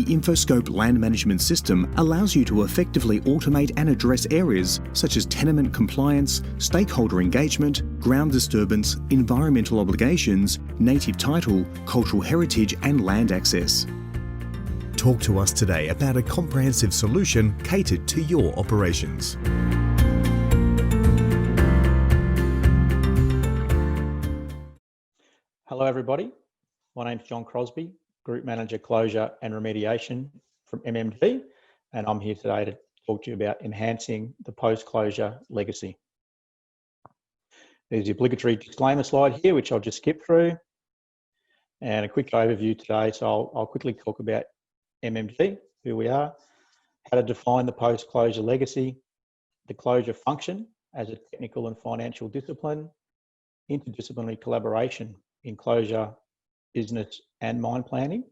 InfoScope land management system allows you to effectively automate and address areas such as tenement compliance, stakeholder engagement, ground disturbance, environmental obligations, native title, cultural heritage and land access. Talk to us today about a comprehensive solution catered to your operations. Hello everybody, my name's John Crosbie, Group Manager Closure and Remediation from MMG, and I'm here today to talk to you about enhancing the post-closure legacy. There's the obligatory disclaimer slide here, which I'll just skip through, and a quick overview today. So I'll quickly talk about MMG, who we are, how to define the post-closure legacy, the closure function as a technical and financial discipline, interdisciplinary collaboration in closure, business and mine planning,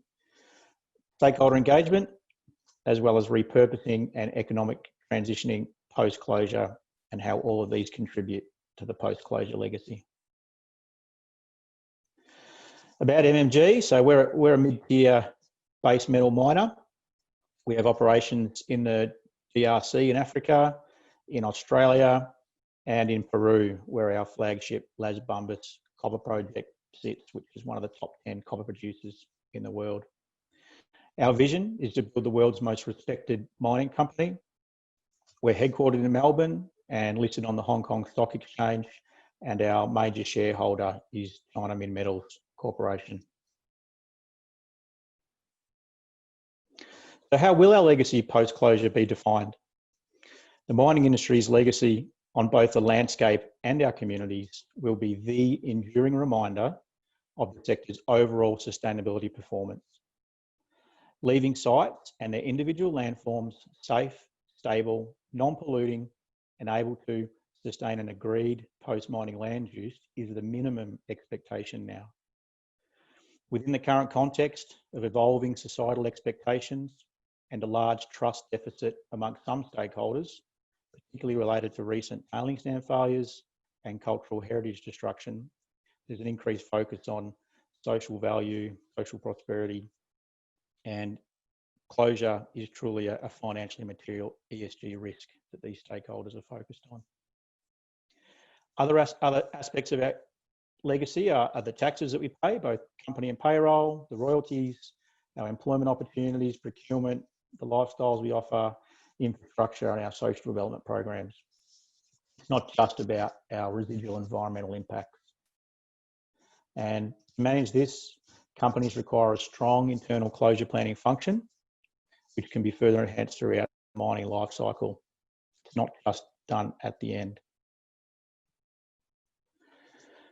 stakeholder engagement, as well as repurposing and economic transitioning post-closure, and how all of these contribute to the post-closure legacy. About MMG, so we're a mid-tier base metal miner. We have operations in the DRC in Africa, in Australia, and in Peru, where our flagship Las Bambas copper project sits, which is one of the top 10 copper producers in the world. Our vision is to build the world's most respected mining company. We're headquartered in Melbourne and listed on the Hong Kong Stock Exchange, and our major shareholder is China Minmetals Corporation. So how will our legacy post-closure be defined? The mining industry's legacy on both the landscape and our communities will be the enduring reminder of the sector's overall sustainability performance. Leaving sites and their individual landforms safe, stable, non-polluting, and able to sustain an agreed post-mining land use is the minimum expectation now. Within the current context of evolving societal expectations and a large trust deficit amongst some stakeholders, particularly related to recent tailings dam failures and cultural heritage destruction, there's an increased focus on social value, social prosperity, and closure is truly a financially material ESG risk that these stakeholders are focused on. Other aspects of our legacy are the taxes that we pay, both company and payroll, the royalties, our employment opportunities, procurement, the lifestyles we offer, infrastructure, and our social development programs. It's not just about our residual environmental impacts. And to manage this, companies require a strong internal closure planning function, which can be further enhanced throughout the mining life cycle. It's not just done at the end.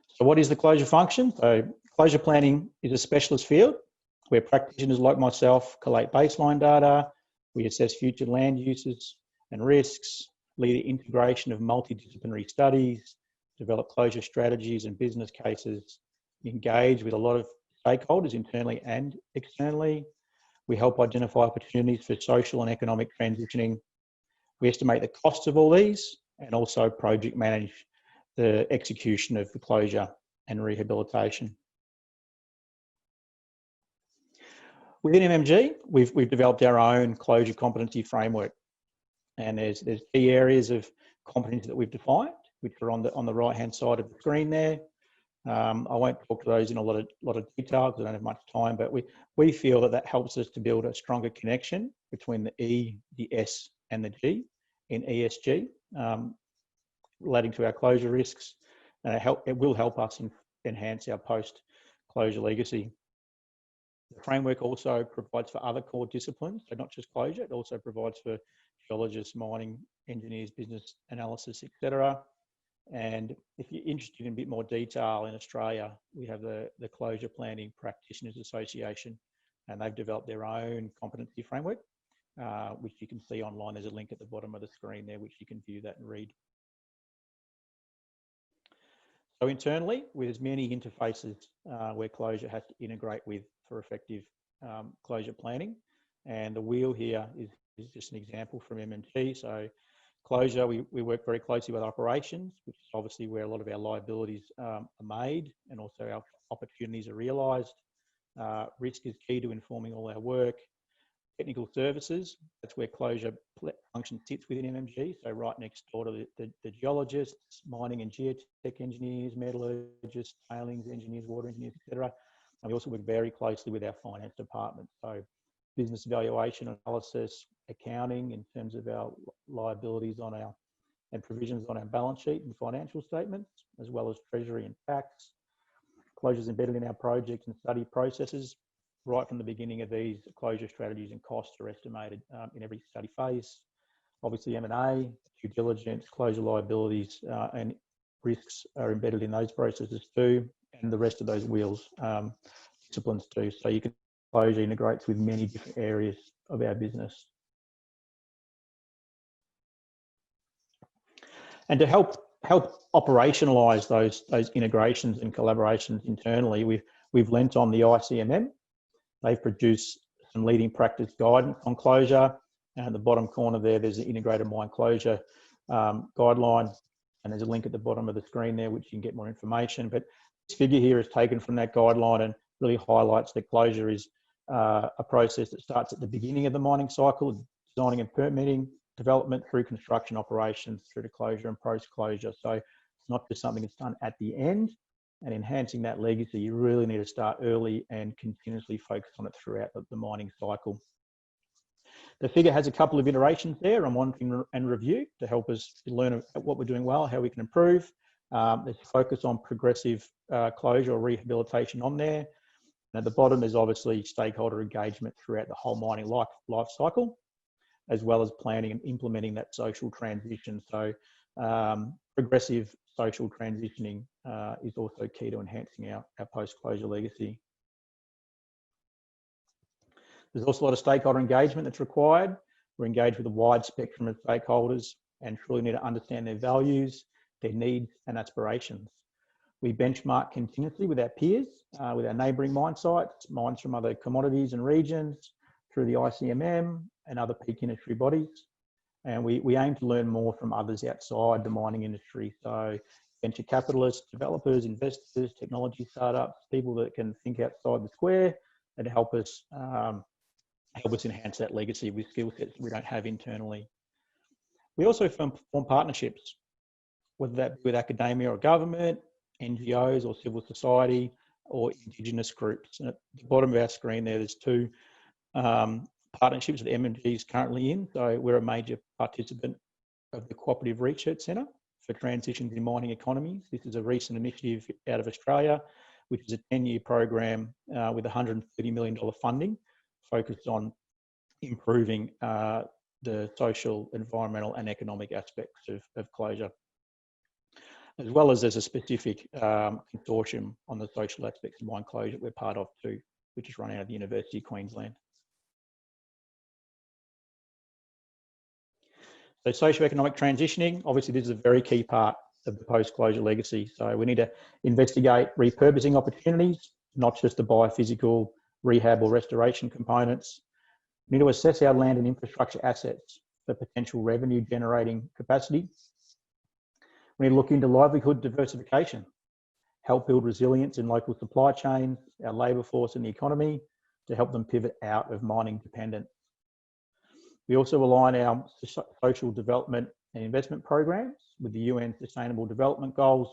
So what is the closure function? So closure planning is a specialist field where practitioners like myself collate baseline data, we assess future land uses and risks, lead the integration of multidisciplinary studies, develop closure strategies and business cases, engage with a lot of stakeholders internally and externally. We help identify opportunities for social and economic transitioning. We estimate the costs of all these and also project manage the execution of the closure and rehabilitation. Within MMG, we've developed our own closure competency framework, and there's key areas of competency that we've defined, which are on the right-hand side of the screen there. I won't talk to those in a lot of detail because I don't have much time, but we feel that helps us to build a stronger connection between the E, the S, and the G in ESG, relating to our closure risks, and it will help us enhance our post-closure legacy. The framework also provides for other core disciplines, so not just closure, it also provides for geologists, mining engineers, business analysis, etc. And if you're interested in a bit more detail, in Australia, we have the Closure Planning Practitioners Association, and they've developed their own competency framework, which you can see online. There's a link at the bottom of the screen there, which you can view that and read. So internally, there's many interfaces where closure has to integrate with for effective closure planning. And the wheel here is just an example from MMG. So closure, we work very closely with operations, which is obviously where a lot of our liabilities are made and also our opportunities are realised. Risk is key to informing all our work. technical services. That's where closure function sits within MMG. So right next door to the geologists, mining and geotech engineers, metallurgists, tailings engineers, water engineers, etc. And we also work very closely with our finance department. So business valuation analysis, accounting in terms of our liabilities on our and provisions on our balance sheet and financial statements, as well as treasury and tax. Closures embedded in our project and study processes. Right from the beginning of these, closure strategies and costs are estimated in every study phase. Obviously M&A, due diligence, closure liabilities and risks are embedded in those processes too, and the rest of those wheels disciplines too. So you can closure integrates with many different areas of our business. And to help operationalise those integrations and collaborations internally, we've lent on the ICMM. They've produced some leading practice guidance on closure. And at the bottom corner there, there's the integrated mine closure guideline. And there's a link at the bottom of the screen there, which you can get more information. But this figure here is taken from that guideline and really highlights that closure is a process that starts at the beginning of the mining cycle, designing and permitting, development through construction operations, through to closure and post-closure. So it's not just something that's done at the end, and enhancing that legacy, you really need to start early and continuously focus on it throughout the mining cycle. The figure has a couple of iterations there on monitoring and review to help us learn what we're doing well, how we can improve. There's a focus on progressive closure or rehabilitation on there. And at the bottom, there's obviously stakeholder engagement throughout the whole mining life cycle, as well as planning and implementing that social transition. So progressive social transitioning is also key to enhancing our post-closure legacy. There's also a lot of stakeholder engagement that's required. We're engaged with a wide spectrum of stakeholders and truly need to understand their values, their needs and aspirations. We benchmark continuously with our peers, with our neighbouring mine sites, mines from other commodities and regions, through the ICMM and other peak industry bodies. And we aim to learn more from others outside the mining industry. So venture capitalists, developers, investors, technology startups, people that can think outside the square and help us enhance that legacy with skill sets we don't have internally. We also form partnerships, whether that be with academia or government, NGOs or civil society or Indigenous groups. And at the bottom of our screen there's two partnerships that MMG is currently in. So we're a major participant of the Cooperative Research Centre for Transitions in Mining Economies. This is a recent initiative out of Australia, which is a 10-year program with $130 million funding focused on improving the social, environmental and economic aspects of closure. As well as there's a specific consortium on the social aspects of mine closure we're part of too, which is run out of the University of Queensland. So socio-economic transitioning, obviously this is a very key part of the post-closure legacy. So we need to investigate repurposing opportunities, not just the biophysical rehab or restoration components. We need to assess our land and infrastructure assets for potential revenue generating capacity. We need to look into livelihood diversification, help build resilience in local supply chains, our labour force and the economy to help them pivot out of mining dependence. We also align our social development and investment programs with the UN Sustainable Development Goals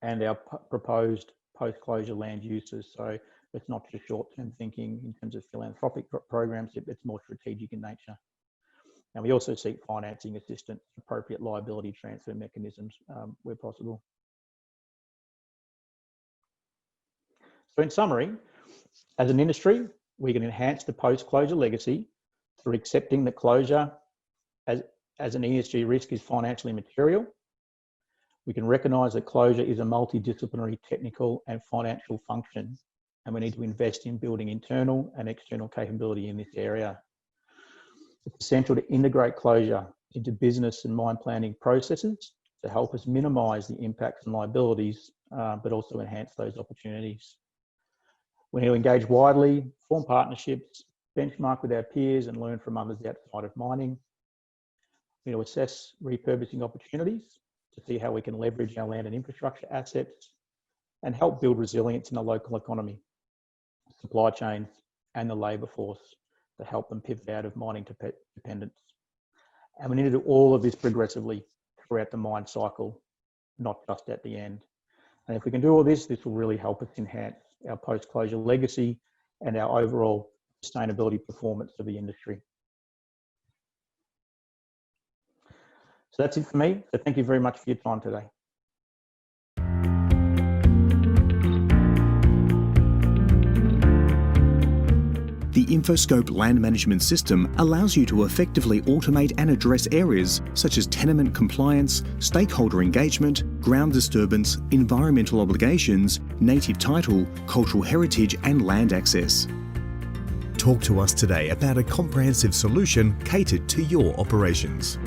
and our proposed post-closure land uses. So it's not just short-term thinking in terms of philanthropic programs, it's more strategic in nature. And we also seek financing assistance, appropriate liability transfer mechanisms where possible. So in summary, as an industry, we can enhance the post-closure legacy through accepting that closure as an ESG risk is financially material. We can recognise that closure is a multidisciplinary technical and financial function, and we need to invest in building internal and external capability in this area. It's essential to integrate closure into business and mine planning processes to help us minimise the impacts and liabilities, but also enhance those opportunities. We need to engage widely, form partnerships, benchmark with our peers and learn from others outside of mining. We need to assess repurposing opportunities to see how we can leverage our land and infrastructure assets and help build resilience in the local economy, supply chains and the labour force to help them pivot out of mining dependence. And we need to do all of this progressively throughout the mine cycle, not just at the end. And if we can do all this, this will really help us enhance our post-closure legacy and our overall sustainability performance of the industry. So that's it for me. So thank you very much for your time today. The InfoScope land management system allows you to effectively automate and address areas such as tenement compliance, stakeholder engagement, ground disturbance, environmental obligations, native title, cultural heritage and land access. Talk to us today about a comprehensive solution catered to your operations.